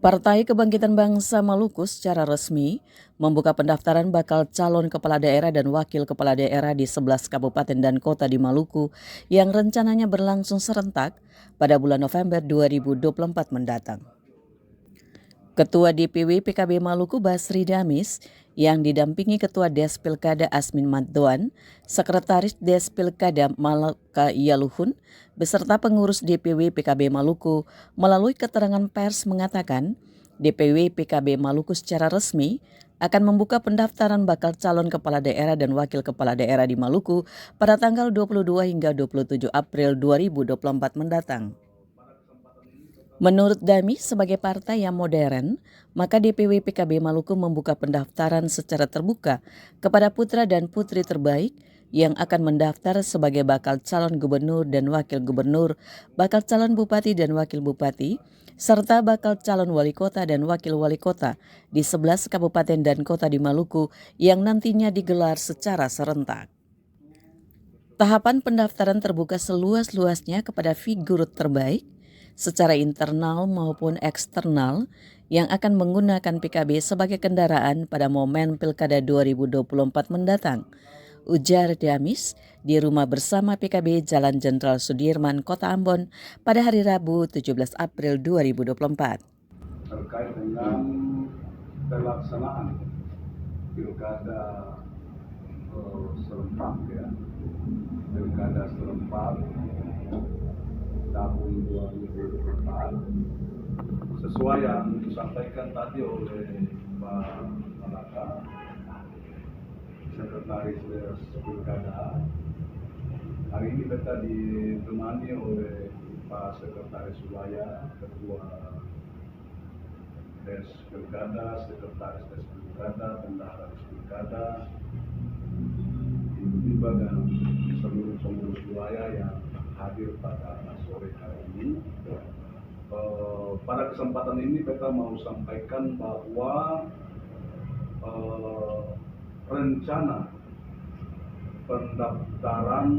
Partai Kebangkitan Bangsa Maluku secara resmi membuka pendaftaran bakal calon kepala daerah dan wakil kepala daerah di 11 kabupaten dan kota di Maluku yang rencananya berlangsung serentak pada bulan November 2024 mendatang. Ketua DPW PKB Maluku Basri Damis yang didampingi Ketua Des Pilkada Asmin Maddoan, Sekretaris Des Pilkada Malaka Yaluhun, beserta pengurus DPW PKB Maluku melalui keterangan pers mengatakan DPW PKB Maluku secara resmi akan membuka pendaftaran bakal calon kepala daerah dan wakil kepala daerah di Maluku pada tanggal 22 hingga 27 April 2024 mendatang. Menurut Dami, sebagai partai yang modern, maka DPW PKB Maluku membuka pendaftaran secara terbuka kepada putra dan putri terbaik yang akan mendaftar sebagai bakal calon gubernur dan wakil gubernur, bakal calon bupati dan wakil bupati, serta bakal calon wali kota dan wakil wali kota di 11 kabupaten dan kota di Maluku yang nantinya digelar secara serentak. Tahapan pendaftaran terbuka seluas-luasnya kepada figur terbaik secara internal maupun eksternal yang akan menggunakan PKB sebagai kendaraan pada momen Pilkada 2024 mendatang. Ujar Damis di rumah bersama PKB Jalan Jenderal Sudirman, Kota Ambon pada hari Rabu 17 April 2024. Terkait dengan pelaksanaan Pilkada serentak Pilkada serentak tahun 2024 sesuai yang disampaikan tadi oleh Pak Malaka, Sekretaris Des Pilkada. Hari ini kita ditemani oleh Pak Sekretaris Wilayah, Ketua Des Pilkada, Sekretaris Des Pilkada, Bendahara Des Pilkada, Ibu dan seluruh pengurus wilayah yang hadir pada sore hari ini. Pada kesempatan ini kita mau sampaikan bahwa rencana pendaftaran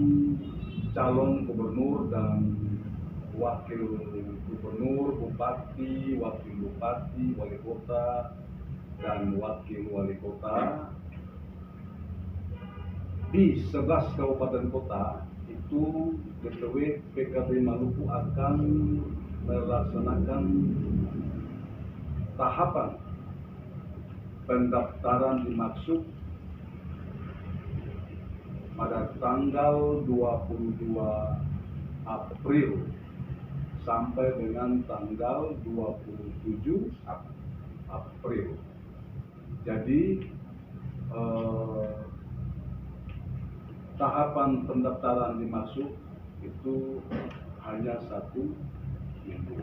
calon gubernur dan wakil gubernur, bupati, wakil bupati, wali kota, dan wakil wali kota di 11 kabupaten kota itu DPW PKB Maluku akan melaksanakan tahapan pendaftaran dimaksud pada tanggal 22 April sampai dengan tanggal 27 April. Jadi tahapan pendaftaran dimaksud itu hanya 1 minggu.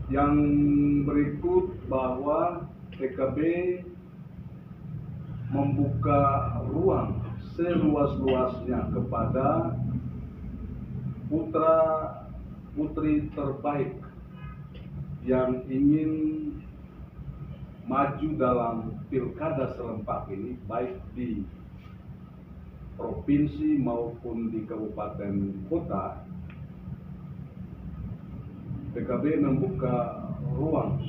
Yang berikut bahwa PKB membuka ruang seluas-luasnya kepada putra putri terbaik yang ingin maju dalam pilkada serentak ini, baik di provinsi maupun di kabupaten kota. PKB membuka ruang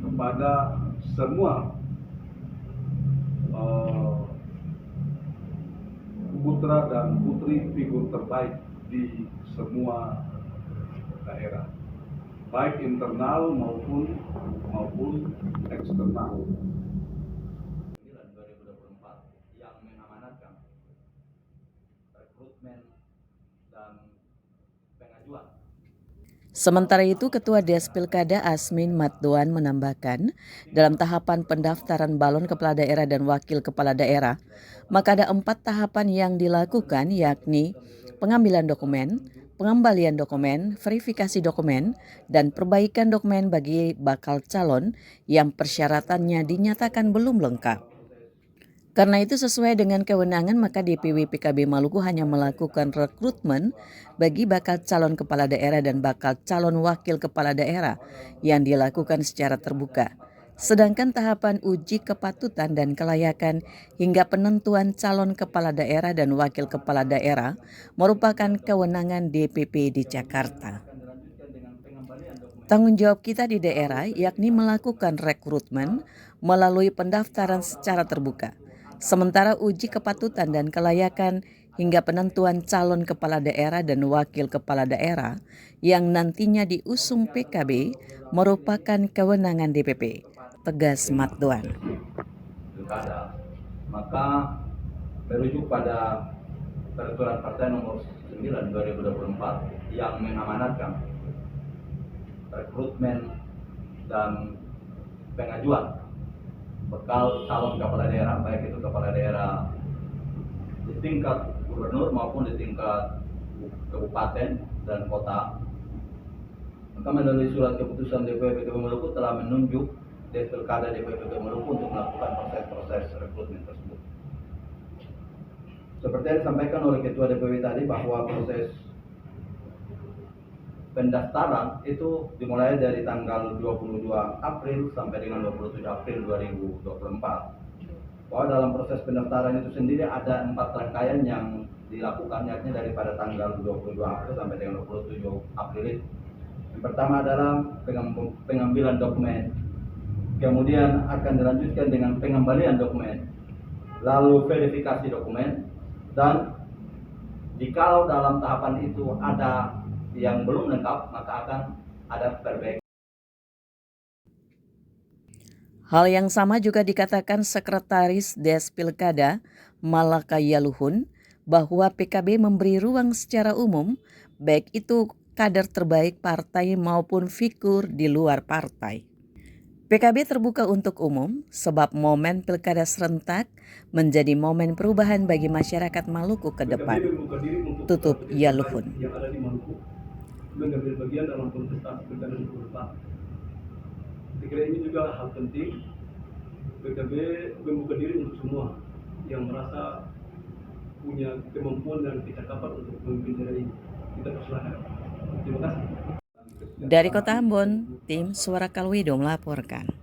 kepada semua putra dan putri figur terbaik di semua daerah, baik internal maupun eksternal. 2024 yang mengamanatkan rekrutmen dan pengajuan. Sementara itu, Ketua Des Pilkada Asmin Maddoan menambahkan, dalam tahapan pendaftaran balon kepala daerah dan wakil kepala daerah, maka ada 4 tahapan yang dilakukan, yakni pengambilan dokumen, pengembalian dokumen, verifikasi dokumen, dan perbaikan dokumen bagi bakal calon yang persyaratannya dinyatakan belum lengkap. Karena itu sesuai dengan kewenangan maka DPW PKB Maluku hanya melakukan rekrutmen bagi bakal calon kepala daerah dan bakal calon wakil kepala daerah yang dilakukan secara terbuka. Sedangkan tahapan uji kepatutan dan kelayakan hingga penentuan calon kepala daerah dan wakil kepala daerah merupakan kewenangan DPP di Jakarta. Tanggung jawab kita di daerah yakni melakukan rekrutmen melalui pendaftaran secara terbuka. Sementara uji kepatutan dan kelayakan hingga penentuan calon kepala daerah dan wakil kepala daerah yang nantinya diusung PKB merupakan kewenangan DPP, tegas Matduan. Pilkada, maka merujuk pada peraturan partai nomor 9 2024 yang mengamanatkan rekrutmen dan pengajuan bekal calon kepala daerah, baik itu kepala daerah di tingkat gubernur maupun di tingkat kabupaten dan kota. Maka melalui surat keputusan DPW PKB Maluku telah menunjuk Pilkada DPW PKB Maluku untuk melakukan proses-proses rekrutmen tersebut. Seperti yang disampaikan oleh Ketua DPW tadi bahwa proses pendaftaran itu dimulai dari tanggal 22 April sampai dengan 27 April 2024. Bahwa dalam proses pendaftaran itu sendiri ada 4 rangkaian yang dilakukan, yakni daripada tanggal 22 April sampai dengan 27 April itu. Yang pertama adalah pengambilan dokumen, kemudian akan dilanjutkan dengan pengembalian dokumen, lalu verifikasi dokumen, dan jikalau dalam tahapan itu ada yang belum lengkap, maka akan ada perbaikan. Hal yang sama juga dikatakan Sekretaris Des Pilkada Malakaya Luhun bahwa PKB memberi ruang secara umum baik itu kader terbaik partai maupun figur di luar partai. PKB terbuka untuk umum sebab momen pilkada serentak menjadi momen perubahan bagi masyarakat Maluku ke depan. Tutup Yaluhun. Yang ada di Maluku mengambil bagian dalam kontestasi pilkada 2024. Saya kira ini juga hal penting. PKB membuka diri untuk semua yang merasa punya kemampuan dan kecakapan untuk memimpin daerah ini. Kita persilahkan. Terima kasih. Dari Kota Ambon, tim Suara Kalwido melaporkan.